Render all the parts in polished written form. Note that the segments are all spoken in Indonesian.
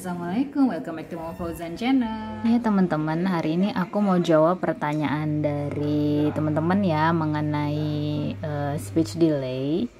Assalamualaikum, welcome back to Mama Fauzan channel. Ya teman-teman, hari ini aku mau jawab pertanyaan dari teman-teman ya mengenai speech delay.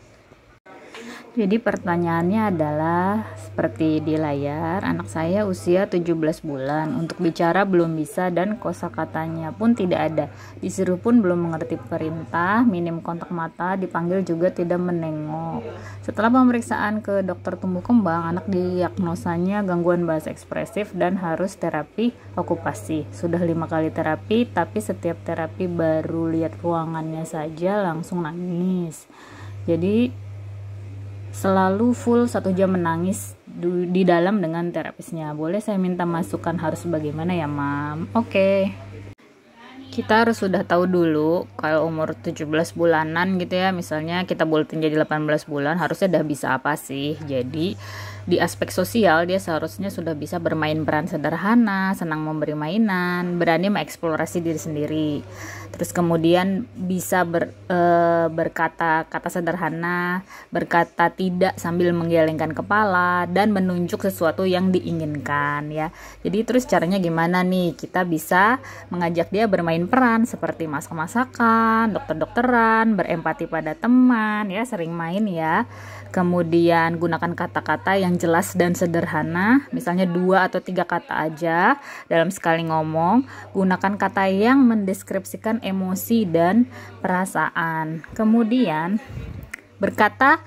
Jadi pertanyaannya adalah seperti di layar, anak saya usia 17 bulan, untuk bicara belum bisa dan kosakatanya pun tidak ada. Disuruh pun belum mengerti perintah, minim kontak mata, dipanggil juga tidak menengok. Setelah pemeriksaan ke dokter tumbuh kembang, anak diagnosanya gangguan bahasa ekspresif dan harus terapi okupasi. Sudah 5 kali terapi, tapi setiap terapi baru lihat ruangannya saja langsung nangis. Jadi selalu full 1 jam menangis di dalam dengan terapisnya. Boleh saya minta masukan harus bagaimana ya, Mam? Oke. Kita harus sudah tahu dulu kalau umur 17 bulanan gitu ya, misalnya kita buletin jadi 18 bulan, harusnya udah bisa apa sih? Jadi di aspek sosial dia seharusnya sudah bisa bermain peran sederhana, senang memberi mainan, berani mengeksplorasi diri sendiri. Terus kemudian bisa berkata-kata sederhana, berkata tidak sambil menggelengkan kepala dan menunjuk sesuatu yang diinginkan ya. Jadi terus caranya gimana nih? Kita bisa mengajak dia bermain peran seperti masak-masakan, dokter-dokteran, berempati pada teman ya, sering main ya. Kemudian gunakan kata-kata yang jelas dan sederhana, misalnya 2 atau 3 kata aja dalam sekali ngomong. Gunakan kata yang mendeskripsikan emosi dan perasaan. Kemudian berkata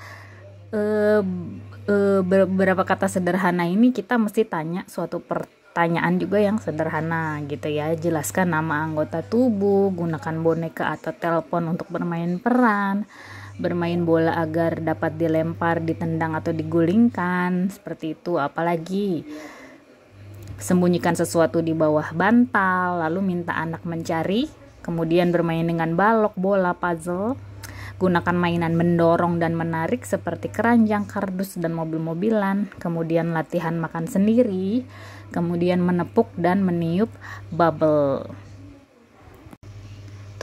beberapa kata sederhana ini kita mesti tanya suatu pertanyaan juga yang sederhana gitu ya. Jelaskan nama anggota tubuh, gunakan boneka atau telepon untuk bermain peran, bermain bola agar dapat dilempar, ditendang atau digulingkan, seperti itu. Apalagi sembunyikan sesuatu di bawah bantal, lalu minta anak mencari, kemudian bermain dengan balok, bola, puzzle. Gunakan mainan mendorong dan menarik seperti keranjang, kardus, dan mobil-mobilan. Kemudian latihan makan sendiri, kemudian menepuk dan meniup bubble.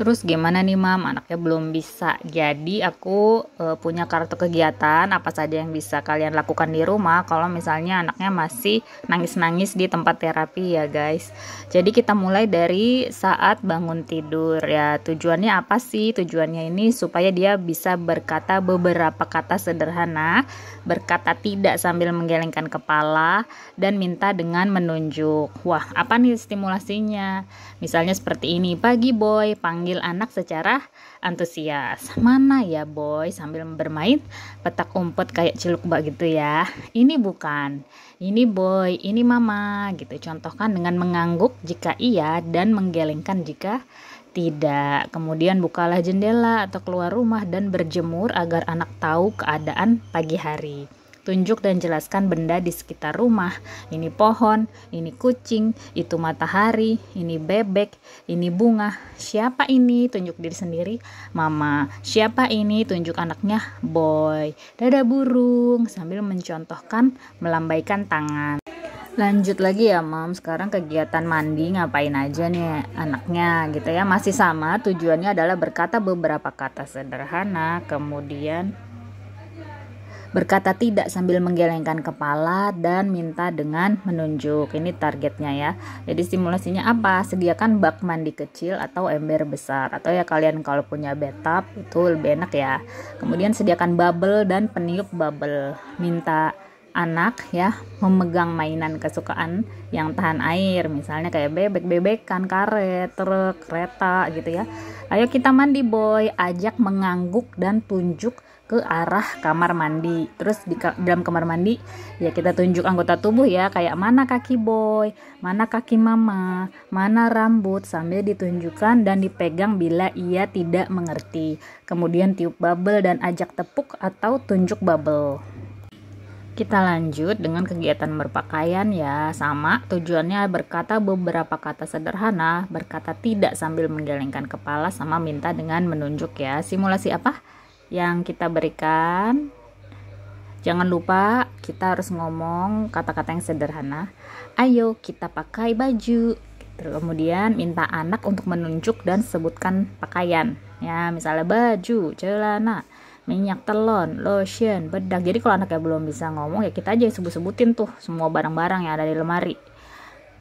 Terus gimana nih, Mam? Anaknya belum bisa. Jadi aku punya kartu kegiatan apa saja yang bisa kalian lakukan di rumah kalau misalnya anaknya masih nangis-nangis di tempat terapi ya, guys. Jadi kita mulai dari saat bangun tidur ya. Tujuannya apa sih? Tujuannya ini supaya dia bisa berkata beberapa kata sederhana, berkata tidak sambil menggelengkan kepala, dan minta dengan menunjuk. Wah, apa nih stimulasinya? Misalnya seperti ini, pagi boy, panggil anak secara antusias. Mana ya boy, sambil bermain petak umpet kayak cilukba gitu ya. Ini bukan, ini boy, ini mama gitu. Contohkan dengan mengangguk jika iya dan menggelengkan jika tidak. Kemudian bukalah jendela atau keluar rumah dan berjemur agar anak tahu keadaan pagi hari. Tunjuk dan jelaskan benda di sekitar rumah. Ini pohon, ini kucing, itu matahari, ini bebek, ini bunga. Siapa ini? Tunjuk diri sendiri, mama. Siapa ini? Tunjuk anaknya, boy. Dada burung, sambil mencontohkan melambaikan tangan. Lanjut lagi ya, Mam. Sekarang kegiatan mandi ngapain aja nih anaknya gitu ya. Masih sama, tujuannya adalah berkata beberapa kata sederhana, kemudian berkata tidak sambil menggelengkan kepala dan minta dengan menunjuk. Ini targetnya ya. Jadi stimulasinya apa? Sediakan bak mandi kecil atau ember besar, atau ya kalian kalau punya bathtub itu lebih enak ya. Kemudian sediakan bubble dan peniup bubble. Minta anak ya memegang mainan kesukaan yang tahan air, misalnya kayak bebek-bebekan, karet, truk, kereta gitu ya. Ayo kita mandi boy, ajak mengangguk dan tunjuk ke arah kamar mandi. Terus di dalam kamar mandi ya kita tunjuk anggota tubuh ya, kayak mana kaki boy, mana kaki mama, mana rambut, sambil ditunjukkan dan dipegang bila ia tidak mengerti. Kemudian tiup bubble dan ajak tepuk atau tunjuk bubble. Kita lanjut dengan kegiatan berpakaian ya. Sama, tujuannya berkata beberapa kata sederhana, berkata tidak sambil menggelengkan kepala, sama minta dengan menunjuk ya. Simulasi apa yang kita berikan? Jangan lupa kita harus ngomong kata-kata yang sederhana. Ayo kita pakai baju. Kemudian minta anak untuk menunjuk dan sebutkan pakaian ya, misalnya baju, celana, minyak telon, lotion, bedak. Jadi kalau anaknya belum bisa ngomong ya kita aja yang sebut-sebutin tuh semua barang-barang yang ada di lemari.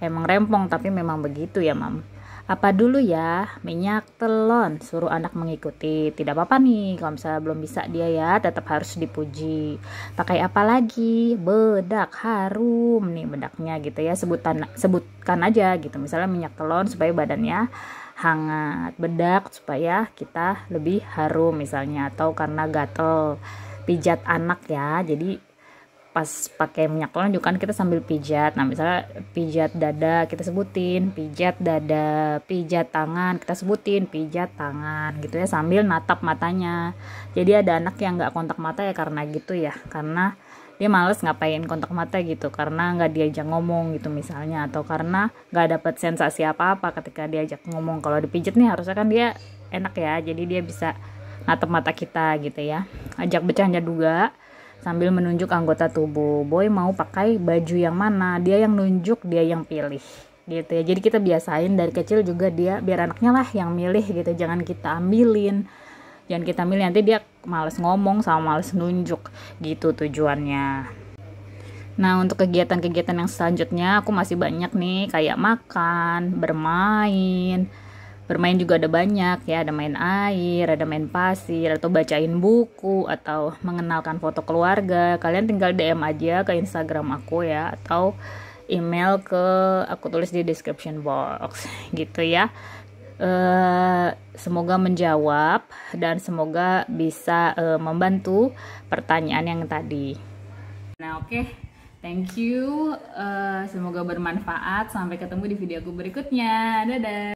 Emang rempong tapi memang begitu ya mam. Apa dulu ya? Minyak telon. Suruh anak mengikuti. Tidak apa-apa nih kalau misalnya belum bisa dia ya, tetap harus dipuji. Pakai apa lagi? Bedak, harum nih bedaknya gitu ya. Sebutkan aja gitu. Misalnya minyak telon supaya badannya hangat, bedak supaya kita lebih harum misalnya, atau karena gatel. Pijat anak ya. Jadi pas pakai minyak telon juga kan kita sambil pijat. Nah misalnya pijat dada kita sebutin pijat dada, pijat tangan kita sebutin pijat tangan gitu ya, sambil natap matanya. Jadi ada anak yang nggak kontak mata ya karena gitu ya, karena dia males ngapain kontak mata gitu, karena nggak diajak ngomong gitu misalnya, atau karena nggak dapet sensasi apa-apa ketika diajak ngomong. Kalau dipijat nih harusnya kan dia enak ya, jadi dia bisa natap mata kita gitu ya. Ajak bercanda juga sambil menunjuk anggota tubuh. Boy mau pakai baju yang mana, dia yang nunjuk, dia yang pilih gitu ya. Jadi kita biasain dari kecil juga dia, biar anaknya lah yang milih gitu, jangan kita ambilin nanti dia males ngomong sama males nunjuk gitu tujuannya. Nah untuk kegiatan-kegiatan yang selanjutnya aku masih banyak nih, kayak makan, bermain juga ada banyak ya, ada main air, ada main pasir, atau bacain buku, atau mengenalkan foto keluarga. Kalian tinggal DM aja ke Instagram aku ya, atau email ke aku tulis di description box gitu ya. Semoga menjawab dan semoga bisa membantu pertanyaan yang tadi. Nah oke, thank you, semoga bermanfaat. Sampai ketemu di video aku berikutnya. Dadah.